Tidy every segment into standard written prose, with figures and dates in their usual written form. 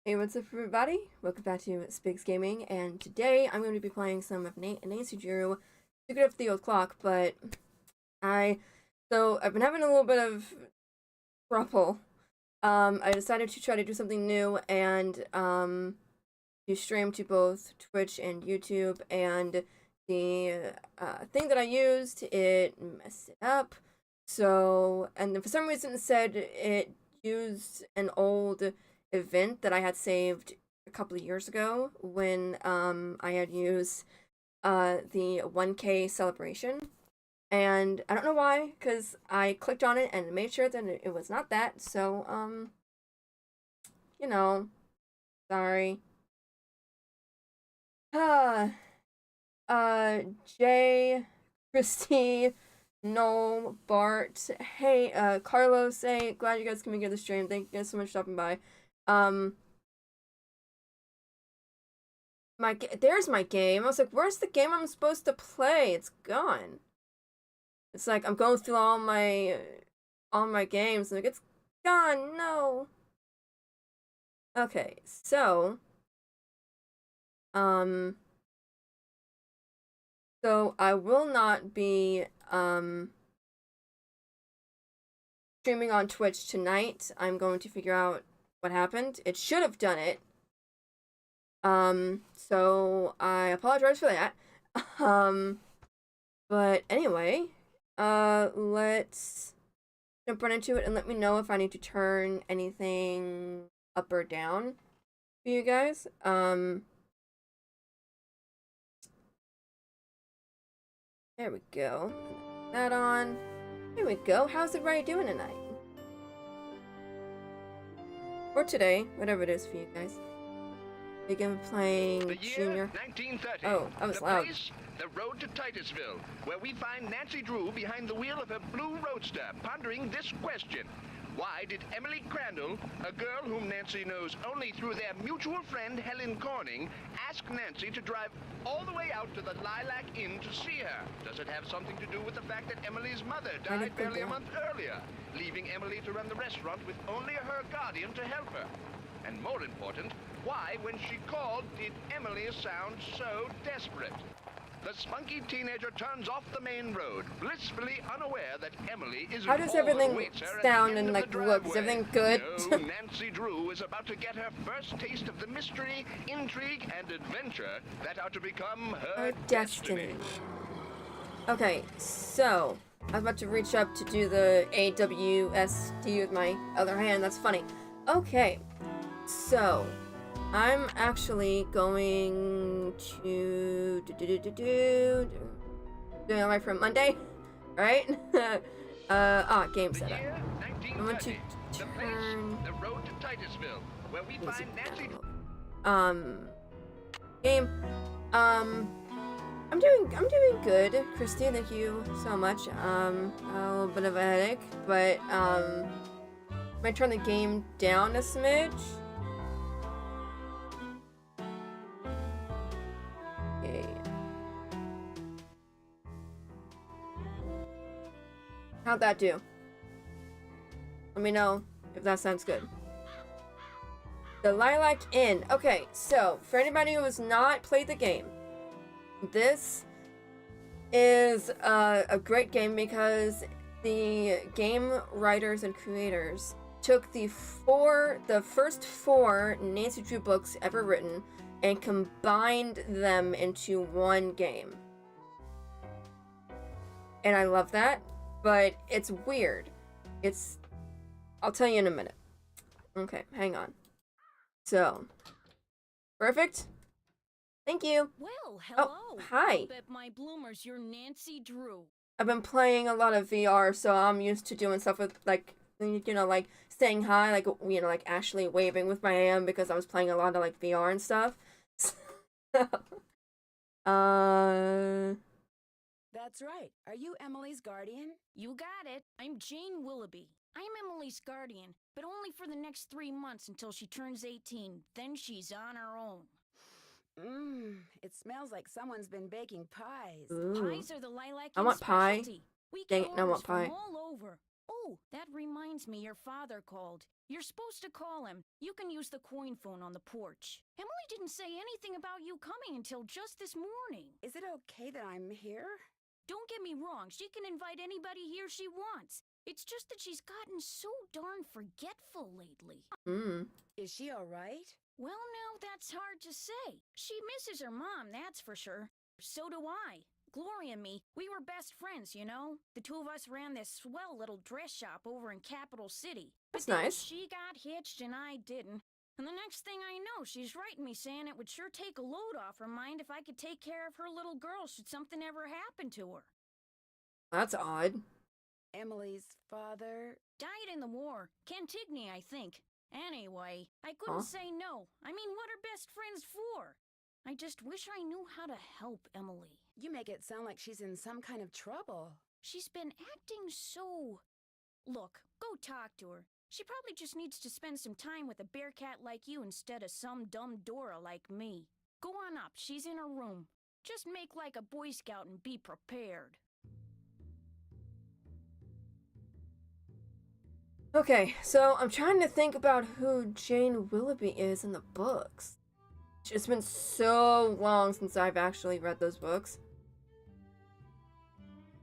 Hey, what's up, everybody? Welcome back to Spiggs Gaming, and today I'm going to be playing some of Nancy Drew. Took it up the old clock, but I I've been having a little bit of trouble. I decided to try to do something new and do stream to both Twitch and YouTube, and the thing that I used, it messed it up. And for some reason it said it used an old event that I had saved a couple of years ago when I had used the 1K celebration. And I don't know why, because I clicked on it and made sure that it was not that. You know, sorry. Uh, Jay, Christy, Noel, Bart, hey, Carlos, hey, glad you guys can make it the stream. Thank you guys so much for stopping by. Um, there's my game. I was like, where's the game I'm supposed to play? It's gone. It's like I'm going through all my games. And like, it's gone. No. Okay, um, so I will not be streaming on Twitch tonight. I'm going to figure out what happened. It should have done it. So I apologize for that. Um, but anyway, let's jump right into it and let me know if I need to turn anything up or down for you guys. There we go. Put that on. There we go. How's everybody doing tonight? Or today, whatever it is for you guys. Begin playing The year Junior. 1930. Oh, that was the loud. Place, the road to Titusville, where we find Nancy Drew behind the wheel of her blue roadster, pondering this question. Why did Emily Crandall, a girl whom Nancy knows only through their mutual friend Helen Corning, ask Nancy to drive all the way out to the Lilac Inn to see her? Does it have something to do with the fact that Emily's mother died barely a month earlier, leaving Emily to run the restaurant with only her guardian to help her? And more important, why, when she called, did Emily sound so desperate? The spunky teenager turns off the main road, blissfully unaware that Emily is How does everything sound and like look? Is everything good? No, Nancy Drew is about to get her first taste of the mystery, intrigue, and adventure that are to become her destiny. Okay, so I was about to reach up to do the AWSD with my other hand. That's funny. Okay, so I'm actually going to doing alright for Monday, right? Game setup. I'm going to turn the road to Titusville, where we find Nancy game. I'm doing good, Christy. Thank you so much. A little bit of a headache, but might turn the game down a smidge. Okay. How'd that do? Let me know if that sounds good. The Lilac Inn. Okay, so for anybody who has not played the game, this is a great game because the game writers and creators took the first four Nancy Drew books ever written and combined them into one game. And I love that, but it's weird. I'll tell you in a minute. Okay, hang on. So, perfect. Thank you. Well, hello. Oh, hi. I bet my bloomers, you're Nancy Drew. I've been playing a lot of VR, so I'm used to doing stuff with, like, like saying hi, like, like actually waving with my hand because I was playing a lot of, like, VR and stuff. That's right. Are you Emily's guardian? You got it. I'm Jane Willoughby. I'm Emily's guardian, but only for the next 3 months until she turns 18. Then she's on her own. It smells like someone's been baking pies. Ooh. Pies are the Lilac I want pie. specialty. We Dang get it, I want orders pie. from all over. Oh, that reminds me, your father called. You're supposed to call him. You can use the coin phone on the porch. Emily didn't say anything about you coming until just this morning. Is it okay that I'm here? Don't get me wrong, she can invite anybody here she wants. It's just that she's gotten so darn forgetful lately. Is she all right? Well, now that's hard to say. She misses her mom, that's for sure. So do I. Glory and me, we were best friends, you know? The two of us ran this swell little dress shop over in Capital City. That's But then nice. she got hitched and I didn't. And the next thing I know, she's writing me saying it would sure take a load off her mind if I could take care of her little girl should something ever happen to her. That's odd. Emily's father? Died in the war. Cantigny, I think. Anyway, I couldn't say no. I mean, what are best friends for? I just wish I knew how to help Emily. You make it sound like she's in some kind of trouble. She's been acting so... Look, go talk to her. She probably just needs to spend some time with a bear cat like you instead of some dumb Dora like me. Go on up, she's in her room. Just make like a Boy Scout and be prepared. Okay, so I'm trying to think about who Jane Willoughby is in the books. It's been so long since I've actually read those books.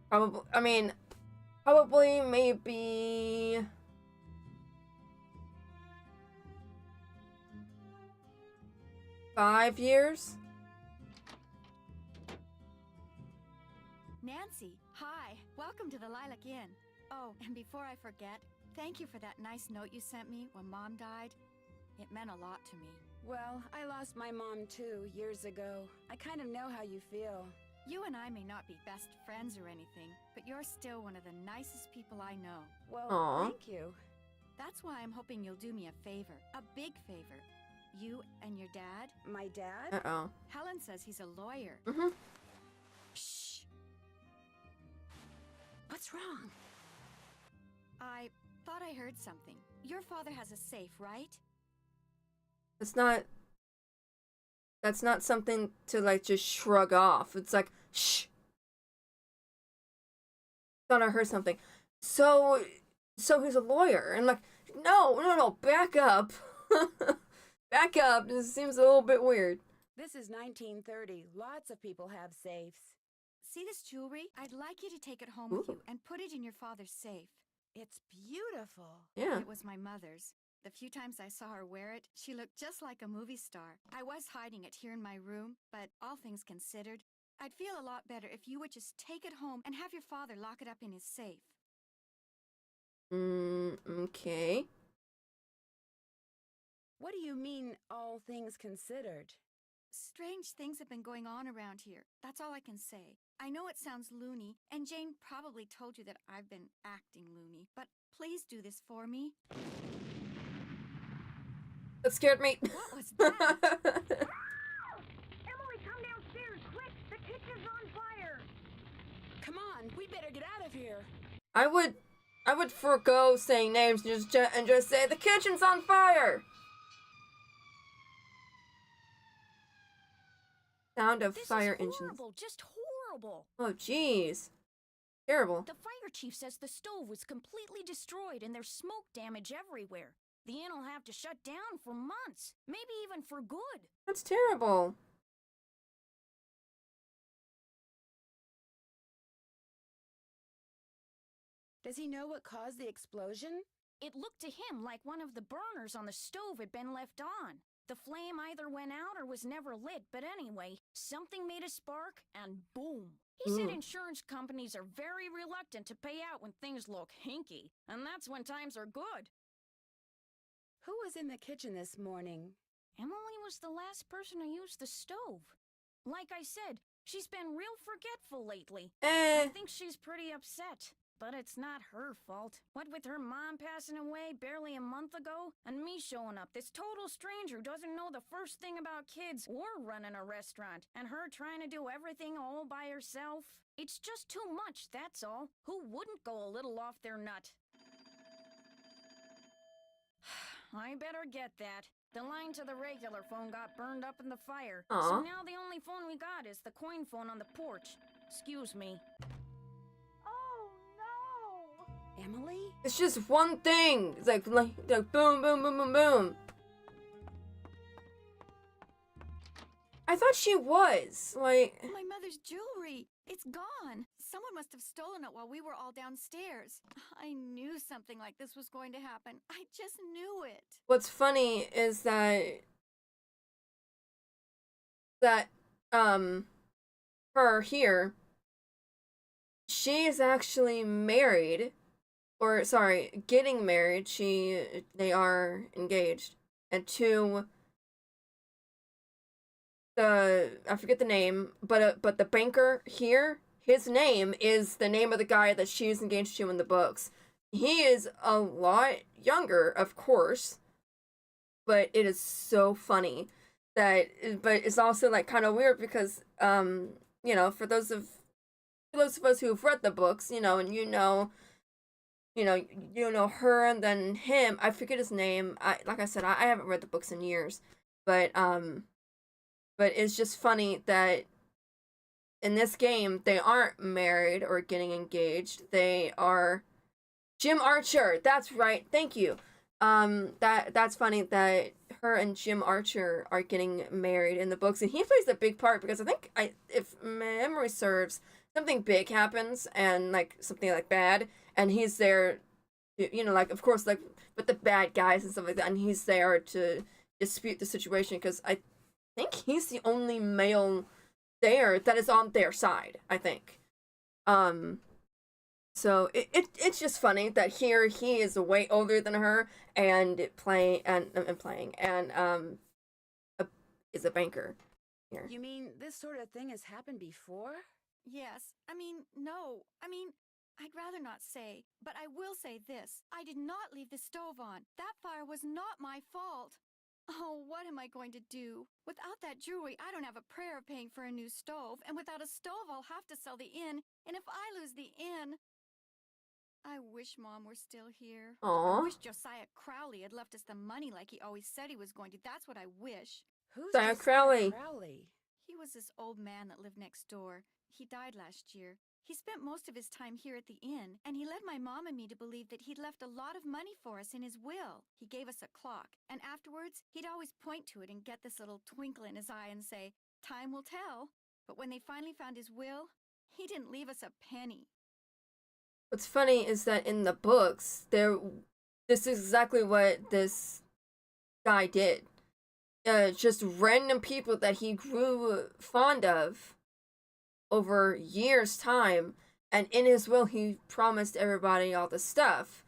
Probably maybe... $5 years? Nancy, hi. Welcome to the Lilac Inn. Oh, and before I forget, thank you for that nice note you sent me when Mom died. It meant a lot to me. Well, I lost my mom too, years ago. I kind of know how you feel. You and I may not be best friends or anything, but you're still one of the nicest people I know. Well, Aw. thank you. That's why I'm hoping you'll do me a favor. A big favor. You and your dad? My dad? Uh-oh. Helen says he's a lawyer. Shh. What's wrong? I thought I heard something. Your father has a safe, right? That's not something to, like, just shrug off. It's like, shh. Thought I heard something. So he's a lawyer. And, like, no, back up. Back up. This seems a little bit weird. This is 1930. Lots of people have safes. See this jewelry? I'd like you to take it home with Ooh. you and put it in your father's safe. It's beautiful. Yeah. It was my mother's. The few times I saw her wear it, she looked just like a movie star. I was hiding it here in my room, but all things considered, I'd feel a lot better if you would just take it home and have your father lock it up in his safe. Okay. What do you mean, all things considered? Strange things have been going on around here. That's all I can say. I know it sounds loony, and Jane probably told you that I've been acting loony, but please do this for me. That scared me. What was that? Emily, come downstairs, quick! The kitchen's on fire! Come on, we better get out of here. I would forego saying names and just say the kitchen's on fire. Sound of This fire is engines. horrible, just horrible! Oh, jeez. Terrible. The fire chief says the stove was completely destroyed and there's smoke damage everywhere. The inn will have to shut down for months, maybe even for good. That's terrible. Does he know what caused the explosion? It looked to him like one of the burners on the stove had been left on. The flame either went out or was never lit, but anyway, something made a spark and boom. He said insurance companies are very reluctant to pay out when things look hinky, and that's when times are good. Who was in the kitchen this morning? Emily was the last person to use the stove. Like I said, she's been real forgetful lately. I think she's pretty upset. But it's not her fault. What with her mom passing away barely a month ago, and me showing up, this total stranger who doesn't know the first thing about kids or running a restaurant, and her trying to do everything all by herself. It's just too much, that's all. Who wouldn't go a little off their nut? I better get that. The line to the regular phone got burned up in the fire. Aw. So now the only phone we got is the coin phone on the porch. Excuse me. Emily? It's just one thing. It's like boom, boom, boom, boom, boom. I thought she was like. My mother's jewelry. It's gone. Someone must have stolen it while we were all downstairs. I knew something like this was going to happen. I just knew it. What's funny is that her here, she is actually married, or sorry, getting married. They are engaged, and to I forget the name, but the banker here, his name is the name of the guy that she's engaged to in the books. He is a lot younger, of course, but it is so funny but it's also like kind of weird because you know, for those of us who've read the books, you know, and you know her and then him. I forget his name. Like I said, I haven't read the books in years, but it's just funny that in this game they aren't married or getting engaged. They are Jim Archer. That's right. Thank you. That's funny that her and Jim Archer are getting married in the books, and he plays a big part because I think if memory serves, something big happens and like something like bad, and he's there, you know, like of course like with the bad guys and stuff like that, and he's there to dispute the situation because I think he's the only male there that is on their side. I think. So it's just funny that here he is way older than her and playing is a banker here. You mean this sort of thing has happened before? Yes. No. I'd rather not say, but I will say this. I did not leave the stove on. That fire was not my fault. Oh, what am I going to do? Without that jewelry, I don't have a prayer of paying for a new stove, and without a stove, I'll have to sell the inn, and if I lose the inn... I wish Mom were still here. Aww. I wish Josiah Crowley had left us the money like he always said he was going to. That's what I wish. Who's Josiah Crowley? He was this old man that lived next door. He died last year. He spent most of his time here at the inn, and he led my mom and me to believe that he'd left a lot of money for us in his will. He gave us a clock, and afterwards, he'd always point to it and get this little twinkle in his eye and say, "Time will tell." But when they finally found his will, he didn't leave us a penny. What's funny is that in the books, this is exactly what this guy did. Just random people that he grew fond of over years' time, and in his will he promised everybody all the stuff,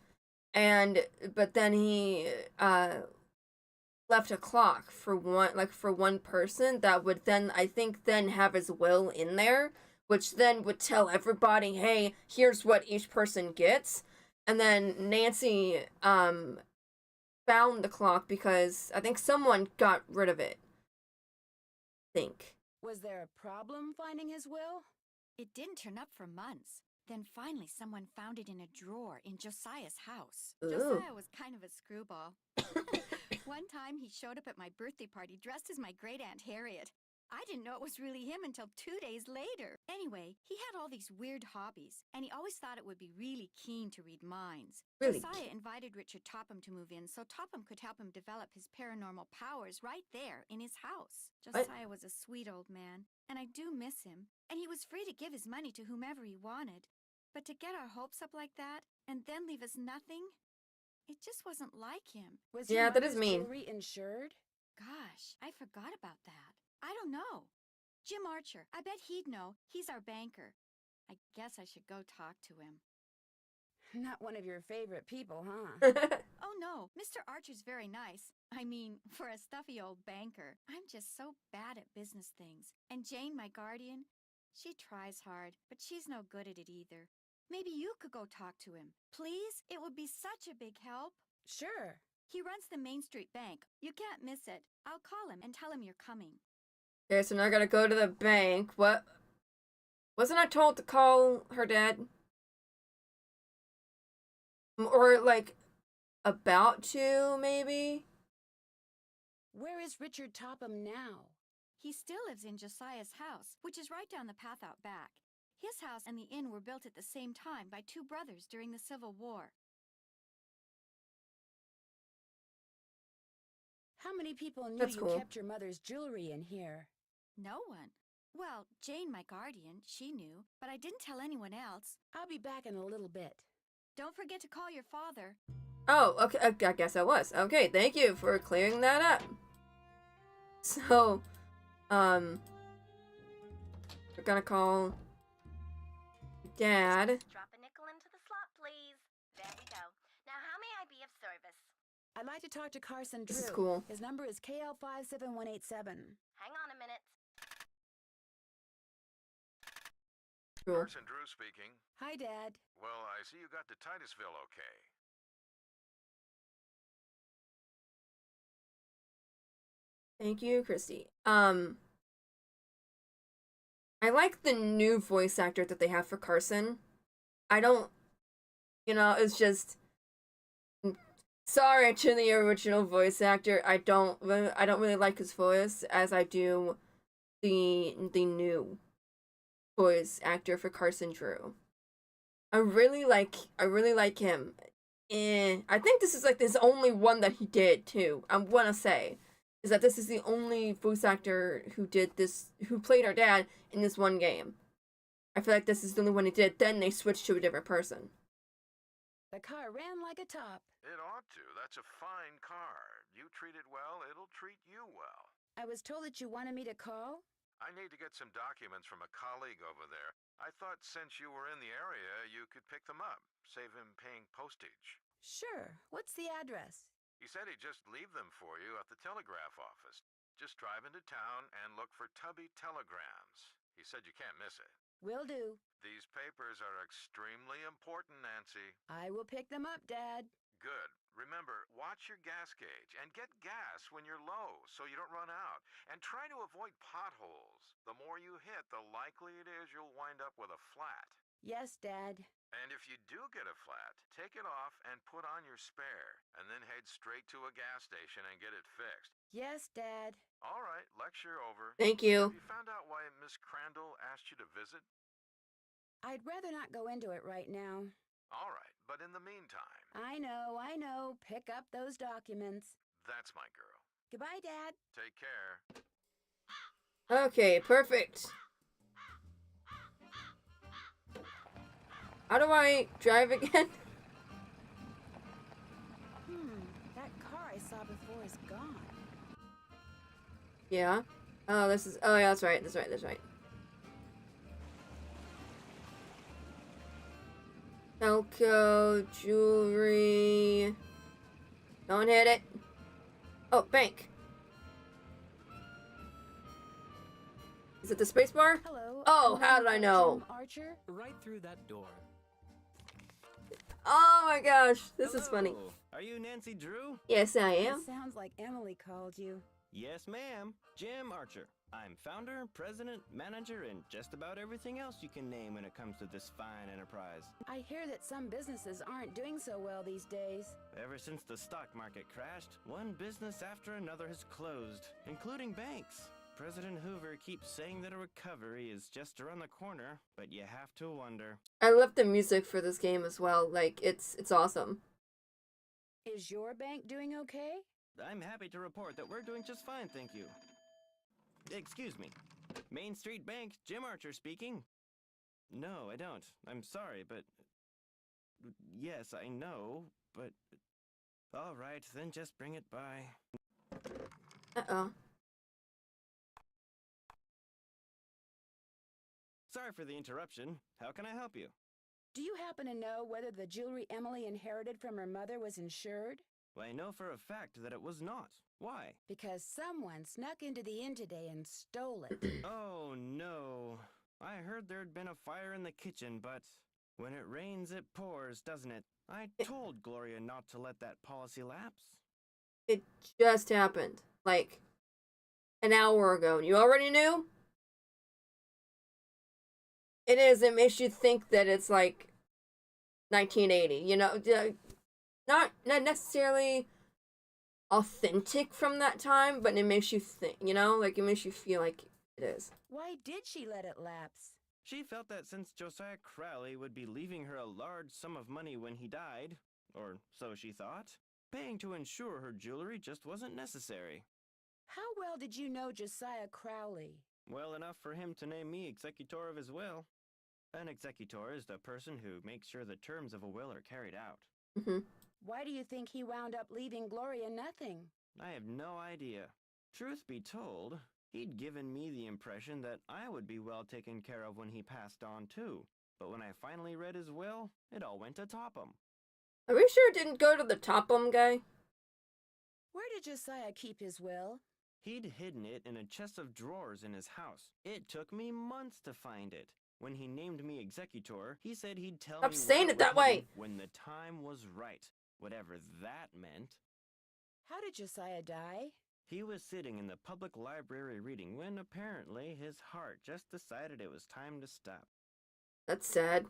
but then he left a clock for one person that would then I think then have his will in there, which then would tell everybody, hey, here's what each person gets. And then Nancy found the clock because I think someone got rid of it. I think. Was there a problem finding his will? It didn't turn up for months. Then finally someone found it in a drawer in Josiah's house. Ooh. Josiah was kind of a screwball. One time he showed up at my birthday party dressed as my great-aunt Harriet. I didn't know it was really him until 2 days later. Anyway, he had all these weird hobbies, and he always thought it would be really keen to read minds. Really? Josiah invited Richard Topham to move in so Topham could help him develop his paranormal powers right there in his house. Josiah was a sweet old man, and I do miss him, and he was free to give his money to whomever he wanted. But to get our hopes up like that, and then leave us nothing, it just wasn't like him. Was Yeah, your that is mother's mean. jewelry insured? Gosh, I forgot about that. I don't know. Jim Archer, I bet he'd know. He's our banker. I guess I should go talk to him. Not one of your favorite people, huh? Oh no, Mr. Archer's very nice. I mean, for a stuffy old banker. I'm just so bad at business things. And Jane, my guardian, she tries hard, but she's no good at it either. Maybe you could go talk to him. Please? It would be such a big help. Sure. He runs the Main Street Bank. You can't miss it. I'll call him and tell him you're coming. Okay, so now I gotta go to the bank. What? Wasn't I told to call her dad? Or, like, about to, maybe? Where is Richard Topham now? He still lives in Josiah's house, which is right down the path out back. His house and the inn were built at the same time by two brothers during the Civil War. How many people knew That's you cool. kept your mother's jewelry in here? No one. Well, Jane, my guardian, she knew, but I didn't tell anyone else. I'll be back in a little bit. Don't forget to call your father. Oh, okay, I guess I was. Okay, thank you for clearing that up. So, we're gonna call Dad. Drop a nickel into the slot, please. There we go. Now, how may I be of service? I'd like to talk to Carson Drew. This is cool. His number is KL57187. Hang on a minute. Cool. Carson Drew speaking. Hi, Dad. Well, I see you got to Titusville okay. Thank you, Christy. I like the new voice actor that they have for Carson. I don't, it's just, sorry to the original voice actor. I don't really like his voice as I do the new voice actor for Carson Drew. I really like him. I think this is like his only one that he did too. I want to say is that this is the only voice actor who played our dad in this one game. I feel like this is the only one he did. Then they switched to a different person. The car ran like a top. It ought to. That's a fine car. You treat it well, it'll treat you well. I was told that you wanted me to call. I need to get some documents from a colleague over there. I thought since you were in the area, you could pick them up. Save him paying postage. Sure. What's the address? He said he'd just leave them for you at the telegraph office. Just drive into town and look for Tubby Telegrams. He said you can't miss it. Will do. These papers are extremely important, Nancy. I will pick them up, Dad. Good. Remember, watch your gas gauge and get gas when you're low so you don't run out. And try to avoid potholes. The more you hit, the likely it is you'll wind up with a flat. Yes, Dad. And if you do get a flat, take it off and put on your spare, and then head straight to a gas station and get it fixed. Yes, Dad. All right, lecture over. Thank you. Have you found out why Miss Crandall asked you to visit? I'd rather not go into it right now. All right, but in the meantime, I know. Pick up those documents. that's my girl. Goodbye, Dad. Take care. Okay, perfect. How do I drive again? That car I saw before is gone. Yeah. Oh, yeah, that's right. Elko, jewelry. Don't hit it. Oh, bank. Is it the space bar? Hello. Oh, how did I know? Jim Archer? Right through that door. Oh my gosh, this is funny. Hello. Are you Nancy Drew? Yes, I It am. sounds like Emily called you. Yes, ma'am. Jim Archer. I'm founder, president, manager, and just about everything else you can name when it comes to this fine enterprise. I hear that some businesses aren't doing so well these days. Ever since the stock market crashed, one business after another has closed, including banks. President Hoover keeps saying that a recovery is just around the corner, but you have to wonder. I love the music for this game as well. Like, it's awesome. Is your bank doing okay? I'm happy to report that we're doing just fine, thank you. Excuse me. Main Street Bank, Jim Archer speaking. No, I don't. I'm sorry, but... Yes, I know, but... All right, then just bring it by. Uh-oh. Sorry for the interruption. How can I help you? Do you happen to know whether the jewelry Emily inherited from her mother was insured? Well, I know for a fact that it was not. Why? Because someone snuck into the inn today and stole it. Oh, no. I heard there'd been a fire in the kitchen, but when it rains, it pours, doesn't it? I told Gloria not to let that policy lapse. It just happened. Like, an hour ago. You already knew? It is. It makes you think that it's like 1980. You know, not necessarily authentic from that time, but it makes you think. You know, like it makes you feel like it is. Why did she let it lapse? She felt that since Josiah Crowley would be leaving her a large sum of money when he died, or so she thought, paying to insure her jewelry just wasn't necessary. How well did you know Josiah Crowley? Well enough for him to name me executor of his will. An executor is the person who makes sure the terms of a will are carried out. Mm-hmm. Why do you think he wound up leaving Gloria nothing? I have no idea. Truth be told, he'd given me the impression that I would be well taken care of when he passed on too. But when I finally read his will, it all went to Topham. Are we sure it didn't go to the Topham guy? Where did Josiah keep his will? He'd hidden it in a chest of drawers in his house. It took me months to find it. When he named me executor, he said he'd tell Stop me saying where it that was way. hidden when the time was right, whatever that meant. How did Josiah die? He was sitting in the public library reading when apparently his heart just decided it was time to stop. That's sad.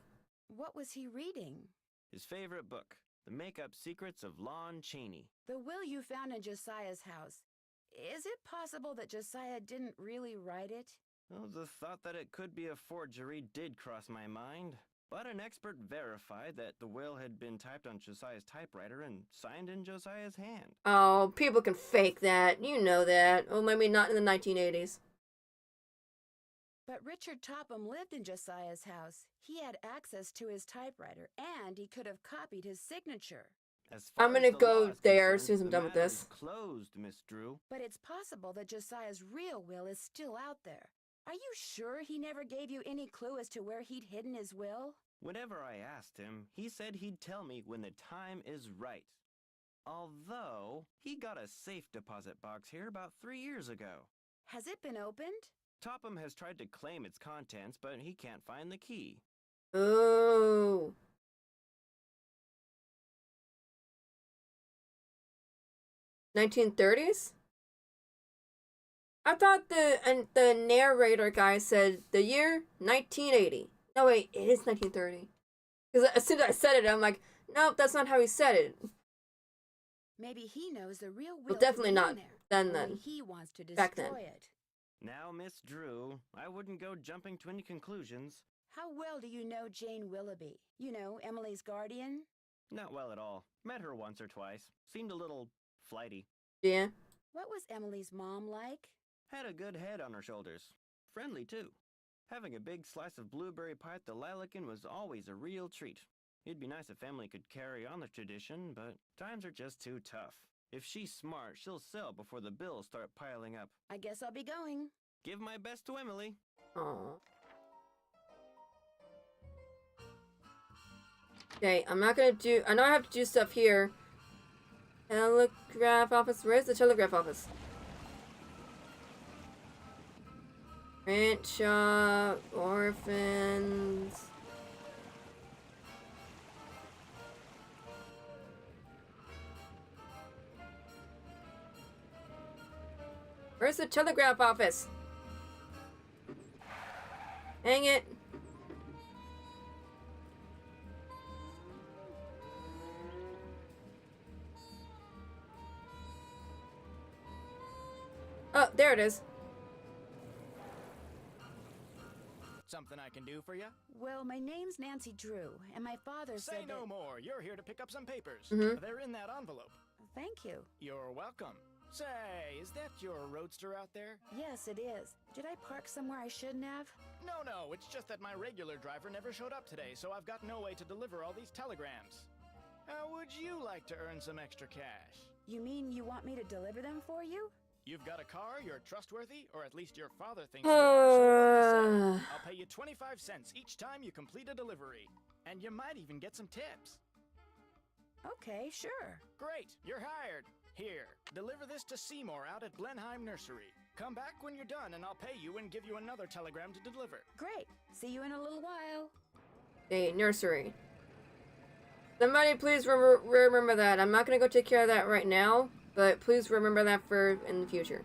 What was he reading? His favorite book, The Make-Up Secrets of Lon Chaney. The will you found in Josiah's house. Is it possible that Josiah didn't really write it? Well, the thought that it could be a forgery did cross my mind. But an expert verified that the will had been typed on Josiah's typewriter and signed in Josiah's hand. Oh, people can fake that. You know that. Well, maybe not in the 1980s. But Richard Topham lived in Josiah's house. He had access to his typewriter, and he could have copied his signature. As far I'm gonna as the go law is there as concerned, soon as I'm the done with matter this. is closed, Miss Drew. But it's possible that Josiah's real will is still out there. Are you sure he never gave you any clue as to where he'd hidden his will? Whenever I asked him, he said he'd tell me when the time is right. Although, he got a safe deposit box here about 3 years ago. Has it been opened? Topham has tried to claim its contents, but he can't find the key. Oh. $1930s? I thought the narrator guy said the year 1980. No, wait, it is 1930. Because as soon as I said it, I'm like, nope, that's not how he said it. Maybe he knows the real will. Well, definitely is in not there. then. Only he wants to destroy Back then. it. Now, Miss Drew, I wouldn't go jumping to any conclusions. How well do you know Jane Willoughby? You know, Emily's guardian? Not well at all. Met her once or twice. Seemed a little flighty. Yeah. What was Emily's mom like? Had a good head on her shoulders. Friendly, too. Having a big slice of blueberry pie at the Lilacan was always a real treat. It'd be nice if family could carry on the tradition, but times are just too tough. If she's smart, she'll sell before the bills start piling up. I guess I'll be going. Give my best to Emily. Aww. Okay, I'm not gonna do... I know I have to do stuff here. Telegraph office? Where's the telegraph office? Print shop, orphans... Where's the telegraph office? Hang it. Oh, there it is. Something I can do for you? Well, my name's Nancy Drew, and my father Say said no that... more. You're here to pick up some papers. Mhm. They're in that envelope. Thank you. You're welcome. Say, is that your roadster out there? Yes, it is. Did I park somewhere I shouldn't have? No, it's just that my regular driver never showed up today, so I've got no way to deliver all these telegrams. How would you like to earn some extra cash? You mean you want me to deliver them for you? You've got a car, you're trustworthy, or at least your father thinks you are. So what do you say? I'll pay you 25 cents each time you complete a delivery. And you might even get some tips. Okay, sure. Great, you're hired. Here, deliver this to Seymour out at Blenheim Nursery. Come back when you're done and I'll pay you and give you another telegram to deliver. Great. See you in a little while. Okay, nursery. Somebody please remember that. I'm not gonna go take care of that right now, but please remember that for in the future.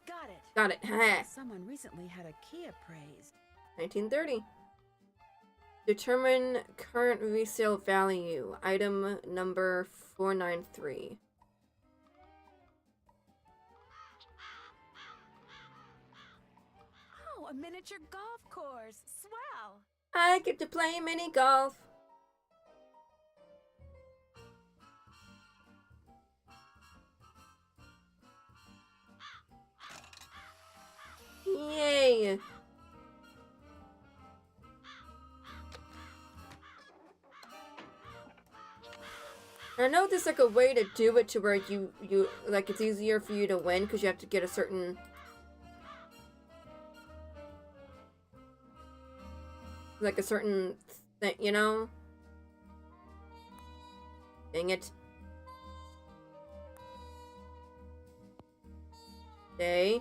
Got it. Got it. Ha. Someone recently had a key appraised. 1930. Determine current resale value. Item number 493. Oh, a miniature golf course. Swell. I get to play mini golf. Yay! I know there's like a way to do it to where you like it's easier for you to win because you have to get a certain like a certain thing, you know? Dang it. Okay.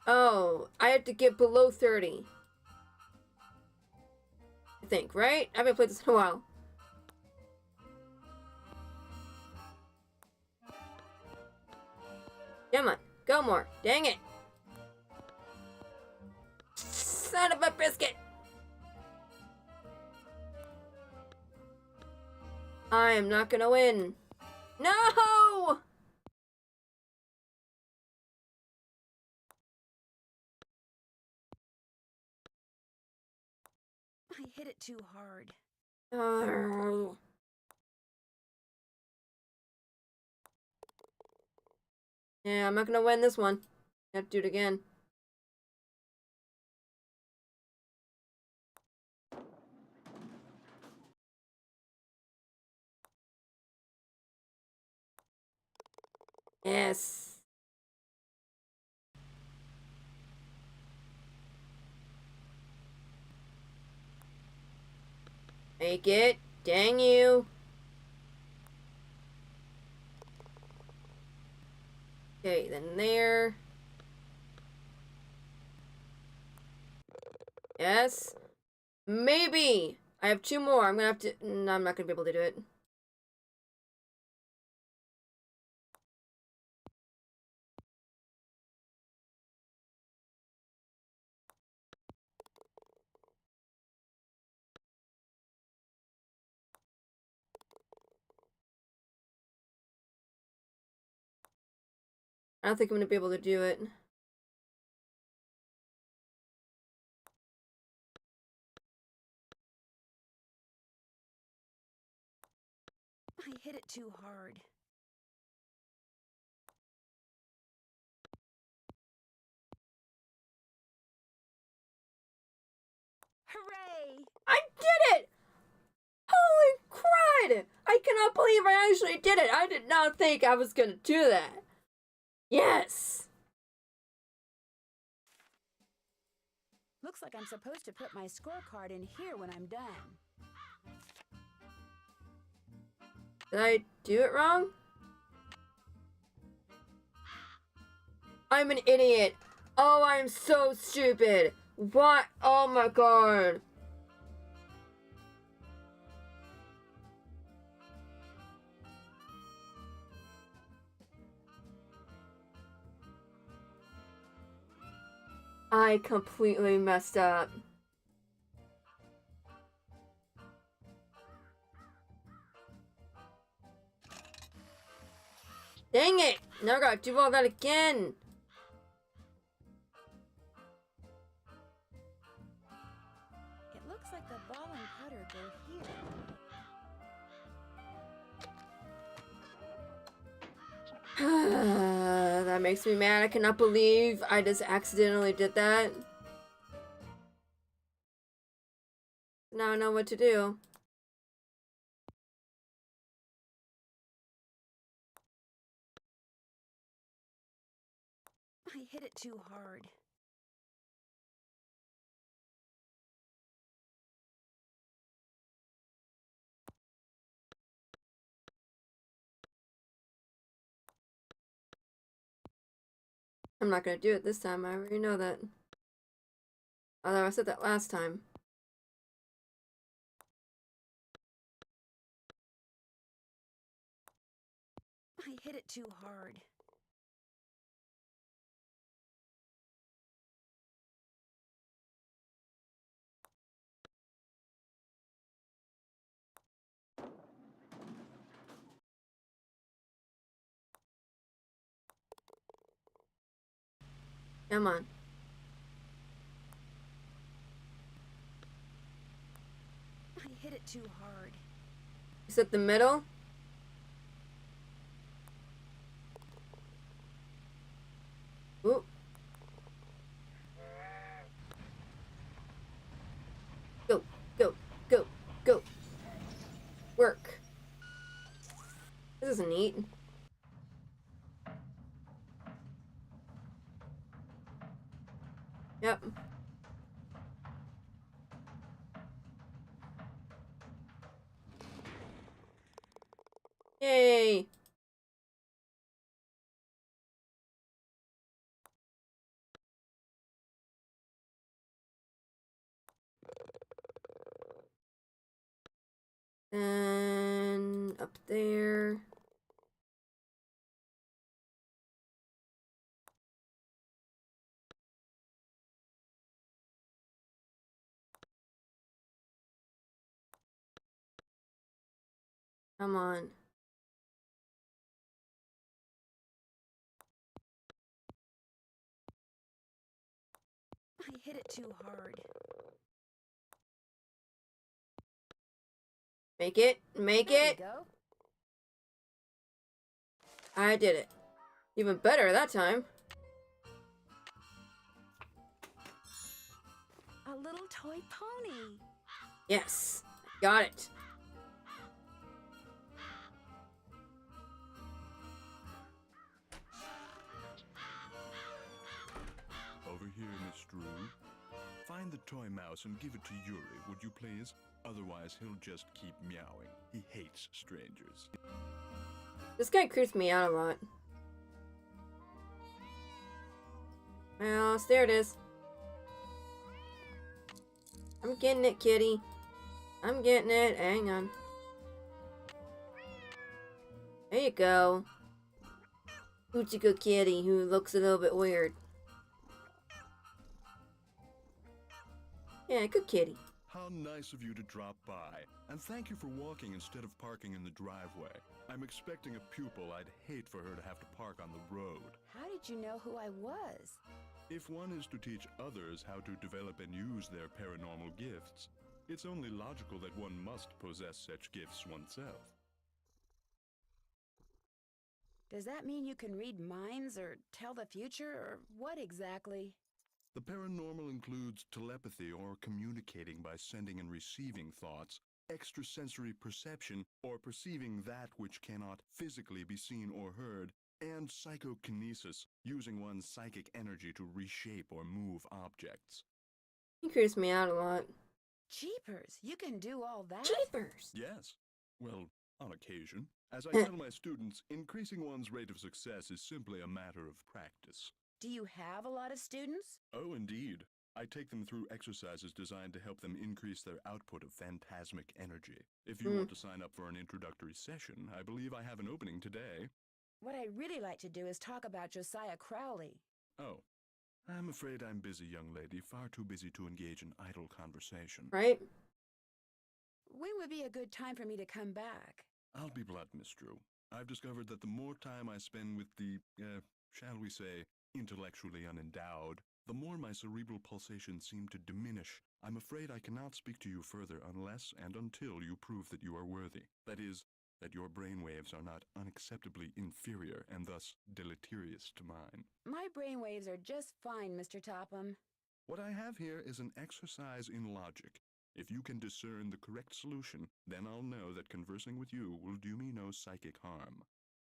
Oh, I have to get below 30. I think, right? I haven't played this in a while. Come on, go more. Dang it. Son of a biscuit. I am not gonna win. No! I hit it too hard. Oh. Yeah, I'm not gonna win this one. I have to do it again. Yes. Make it. Dang you. Okay, then there. Yes. Maybe. I have 2 more. I'm gonna have to. No, I'm not gonna be able to do it. I don't think I'm gonna be able to do it. I hit it too hard. Hooray! I did it! Holy crud! I cannot believe I actually did it. I did not think I was gonna do that. Yes! Looks like I'm supposed to put my scorecard in here when I'm done. Did I do it wrong? I'm an idiot. Oh, I'm so stupid. What? Oh my god. I completely messed up. Dang it! Now I gotta do all that again. It looks like the ball and putter go here. That makes me mad. I cannot believe I just accidentally did that. Now I know what to do. I hit it too hard. I'm not gonna do it this time. I already know that. Although I said that last time. I hit it too hard. Come on. I hit it too hard. Is it the middle? Ooh. Go, go, go, go. Work. This is neat. Yep. Yay. And up there. Come on. I hit it too hard. Make it. Make There it. we go. I did it. Even better that time. A little toy pony. Yes. Got it. Over here, Miss Drew. Find the toy mouse and give it to Yuri, would you please? Otherwise, he'll just keep meowing. He hates strangers. This guy creeps me out a lot. Mouse, there it is. I'm getting it, kitty. I'm getting it. Hang on. There you go. Who's a good kitty who looks a little bit weird? Yeah, good kitty. How nice of you to drop by. And thank you for walking instead of parking in the driveway. I'm expecting a pupil. I'd hate for her to have to park on the road. How did you know who I was? If one is to teach others how to develop and use their paranormal gifts, it's only logical that one must possess such gifts oneself. Does that mean you can read minds or tell the future, or what exactly? The paranormal includes telepathy or communicating by sending and receiving thoughts, extrasensory perception or perceiving that which cannot physically be seen or heard, and psychokinesis, using one's psychic energy to reshape or move objects. He creeps me out a lot. Jeepers, you can do all that? Jeepers! Yes. Well, on occasion. As I tell my students, increasing one's rate of success is simply a matter of practice. Do you have a lot of students? Oh, indeed. I take them through exercises designed to help them increase their output of phantasmic energy. If you want to sign up for an introductory session, I believe I have an opening today. What I'd really like to do is talk about Josiah Crowley. Oh, I'm afraid I'm busy, young lady, far too busy to engage in idle conversation. Right? When would be a good time for me to come back? I'll be blunt, Miss Drew. I've discovered that the more time I spend with the, shall we say, intellectually unendowed, the more my cerebral pulsations seem to diminish. I'm afraid I cannot speak to you further unless and until you prove that you are worthy. That is, that your brainwaves are not unacceptably inferior and thus deleterious to mine. My brainwaves are just fine, Mr. Topham. What I have here is an exercise in logic. If you can discern the correct solution, then I'll know that conversing with you will do me no psychic harm.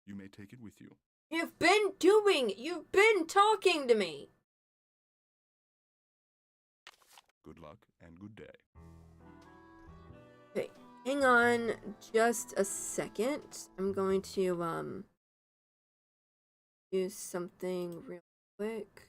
You may take it with you. You've been talking to me. Good luck and good day. Okay, hang on just a second. I'm going to, do something real quick.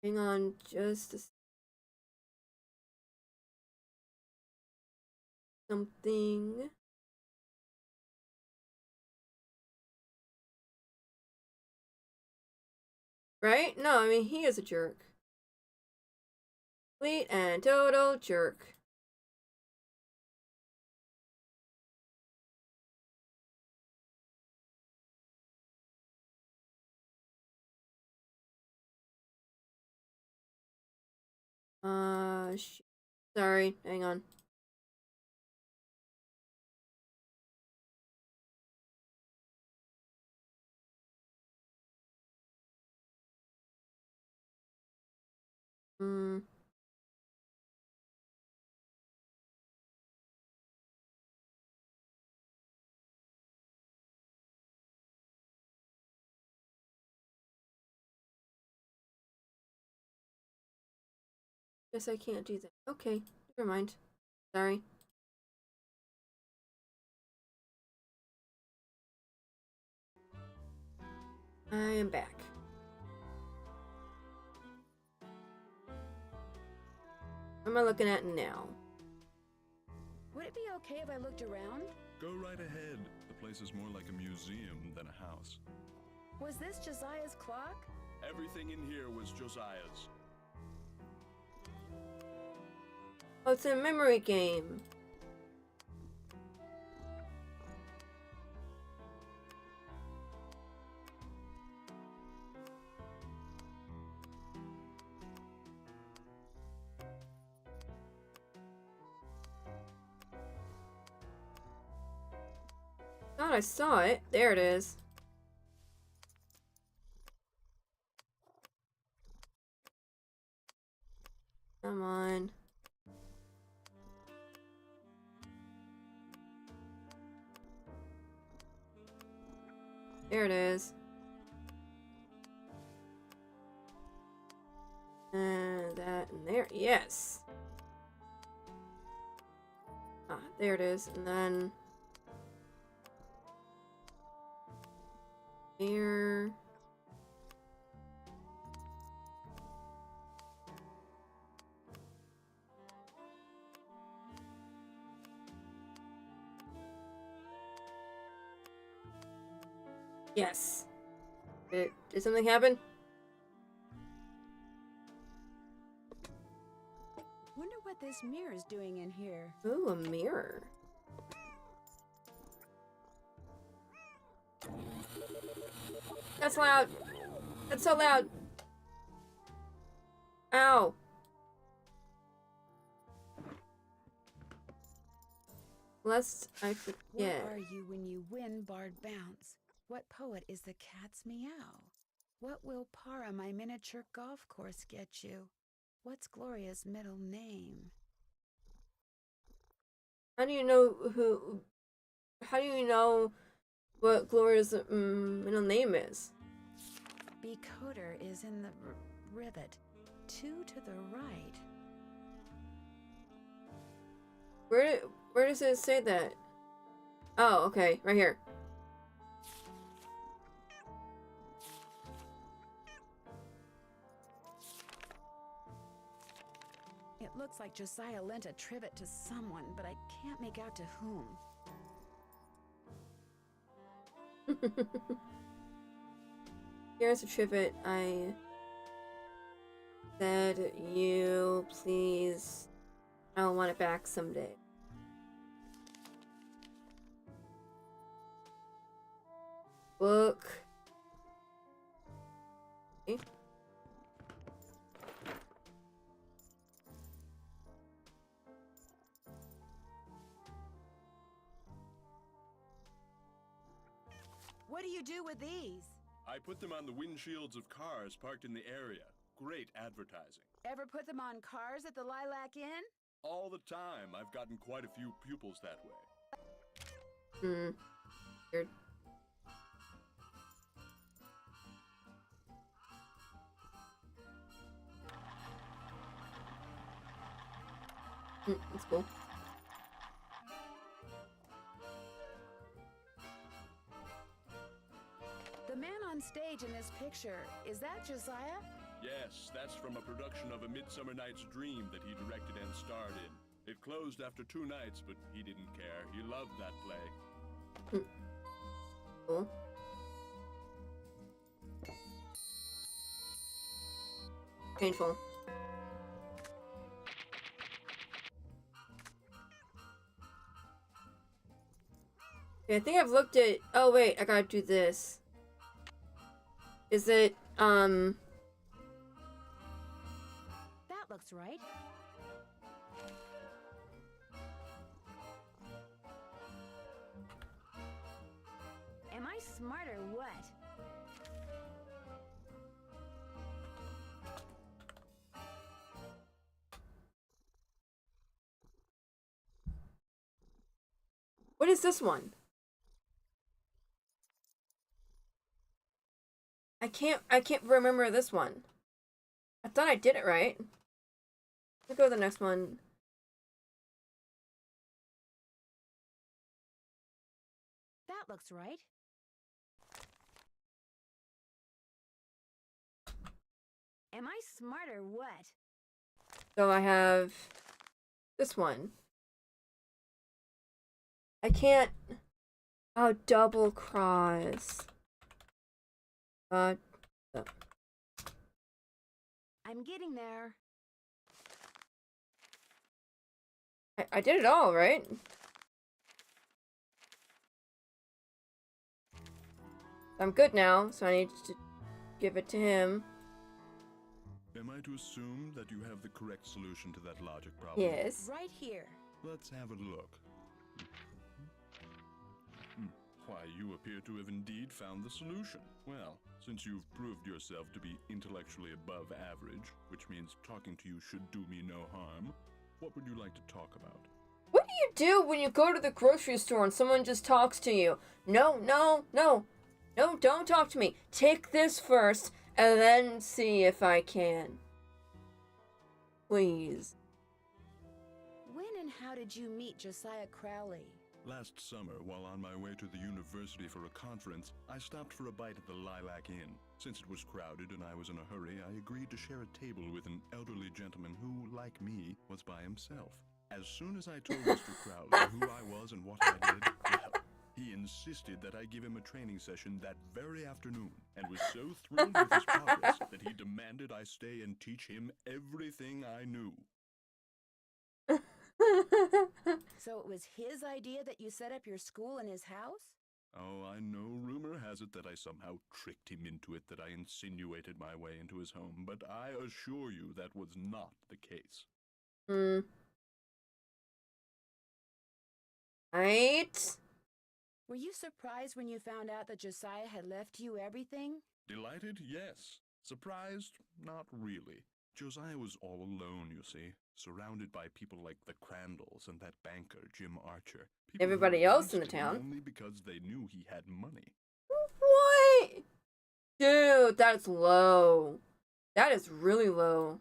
Hang on just a something. Right? No, I mean, he is a jerk. Complete and total jerk. Sorry, hang on. Hmm. Guess I can't do that. Okay, never mind. Sorry. I am back. What am I looking at now? Would it be okay if I looked around? Go right ahead. The place is more like a museum than a house. Was this Josiah's clock? Everything in here was Josiah's. Oh, it's a memory game. Thought I saw it. There it is. Come on. There it is. And that and there. Yes. Ah, there it is. And then here. Yes. Did something happen? Wonder what this mirror's doing in here. Ooh, a mirror. That's loud. That's so loud. Ow. Lest I forget. Where are you when you win barred bounce? What poet is the cat's meow? What will Para, my miniature golf course, get you? What's Gloria's middle name? How do you know who? How do you know what Gloria's middle name is? Becoder is in the rivet. 2 to the right. Where does it say that? Oh, okay, right here. It looks like Josiah lent a trivet to someone, but I can't make out to whom. Here's a trivet. I said you please. I'll want it back someday. Book. Okay. What do you do with these? I put them on the windshields of cars parked in the area. Great advertising. Ever put them on cars at the Lilac Inn? All the time. I've gotten quite a few pupils that way. Weird. That's cool. The man on stage in this picture, is that Josiah? Yes, that's from a production of A Midsummer Night's Dream that he directed and starred in. It closed after 2 nights, but he didn't care. He loved that play. Cool. Painful. Yeah, I think I've looked at... Oh, wait, I gotta do this. Is it, That looks right. Am I smart or what? What is this one? I can't remember this one. I thought I did it right. Let's go to the next one. That looks right. Am I smart or what? So I have this one. I can't... Oh, double cross. I'm getting there. I did it all, right? I'm good now, so I need to give it to him. Am I to assume that you have the correct solution to that logic problem? Yes. Right here. Let's have a look. Why, you appear to have indeed found the solution. Well, since you've proved yourself to be intellectually above average, which means talking to you should do me no harm, what would you like to talk about? What do you do when you go to the grocery store and someone just talks to you? No, no, no. No, don't talk to me. Take this first, and then see if I can. Please. When and how did you meet Josiah Crowley? Last summer, while on my way to the university for a conference, I stopped for a bite at the Lilac Inn. Since it was crowded and I was in a hurry, I agreed to share a table with an elderly gentleman who, like me, was by himself. As soon as I told Mr. Crowley who I was and what I did, well, he insisted that I give him a training session that very afternoon, and was so thrilled with his progress that he demanded I stay and teach him everything I knew. So it was his idea that you set up your school in his house? Oh, I know rumor has it that I somehow tricked him into it, that I insinuated my way into his home, but I assure you that was not the case. Right? Were you surprised when you found out that Josiah had left you everything? Delighted? Yes. Surprised? Not really. Josiah was all alone, you see, surrounded by people like the Crandalls and that banker, Jim Archer. People Everybody who else in the released him town. only because they knew he had money. What? Dude, that's low. That is really low.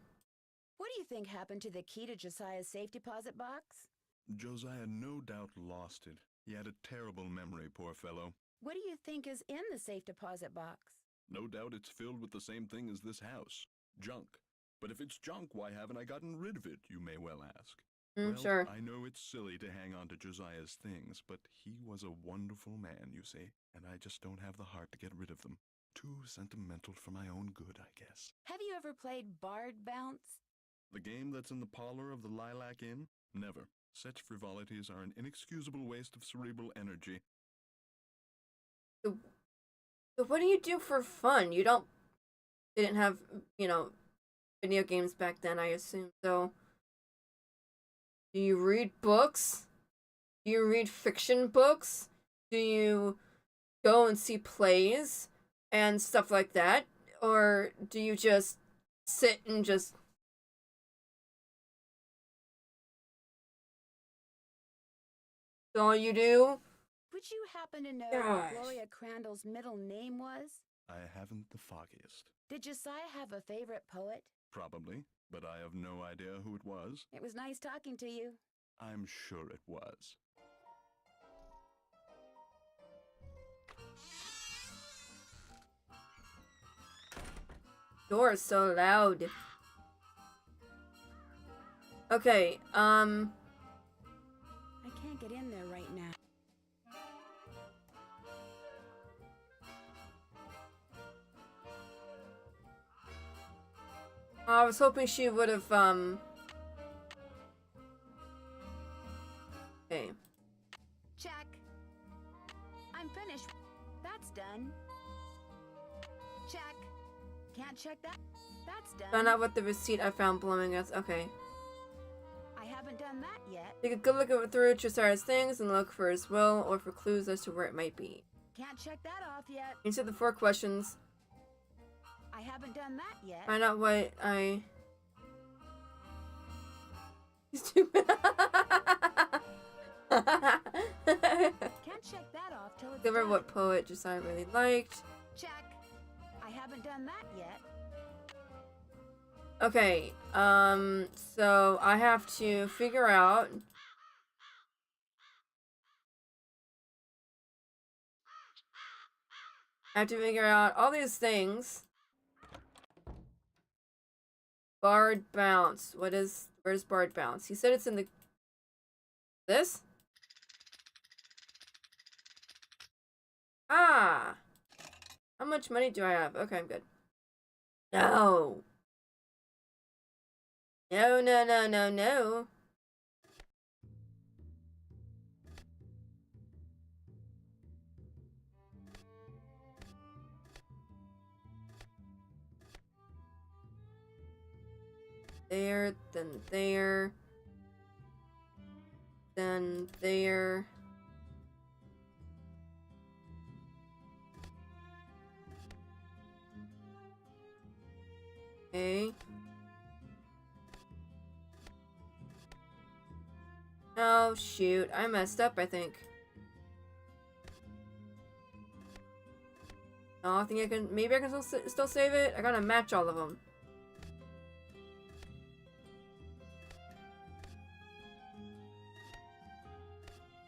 What do you think happened to the key to Josiah's safe deposit box? Josiah no doubt lost it. He had a terrible memory, poor fellow. What do you think is in the safe deposit box? No doubt it's filled with the same thing as this house. Junk. But if it's junk, why haven't I gotten rid of it, you may well ask. Well, Sure. I know it's silly to hang on to Josiah's things, but he was a wonderful man, you see, and I just don't have the heart to get rid of them. Too sentimental for my own good, I guess. Have you ever played Bard Bounce? The game that's in the parlor of the Lilac Inn? Never. Such frivolities are an inexcusable waste of cerebral energy. So what do you do for fun? You didn't have, video games back then, I assume. So, do you read books? Do you read fiction books? Do you go and see plays and stuff like that? Or do you just sit and just... That's all you do? Would you happen to know Gosh. what Gloria Crandall's middle name was? I haven't the foggiest. Did Josiah have a favorite poet? Probably, but I have no idea who it was. It was nice talking to you. I'm sure it was. Door is so loud. Okay, I can't get in there right now. I was hoping she would have, Okay. Check. done. Check. Can't check that. That's done. Found out what the receipt I found blowing us. Okay. I haven't done that yet. Take a good look through Trissar's things and look for his will or for clues as to where it might be. Can't check that off yet. Answer the 4 questions. I haven't done that yet. Find out what I... Stupid. Can't check that off till it's Discover done. what poet Josiah really liked. Check. I haven't done that yet. Okay, so I have to figure out... I have to figure out all these things. Bard bounce. Where's Bard bounce? He said it's in the... This? Ah! How much money do I have? Okay, I'm good. No! No, no, no, no, no. There, then there. Then there. Okay. Oh, shoot. I messed up, I think. Oh, I think I can... Maybe I can still save it? I gotta match all of them.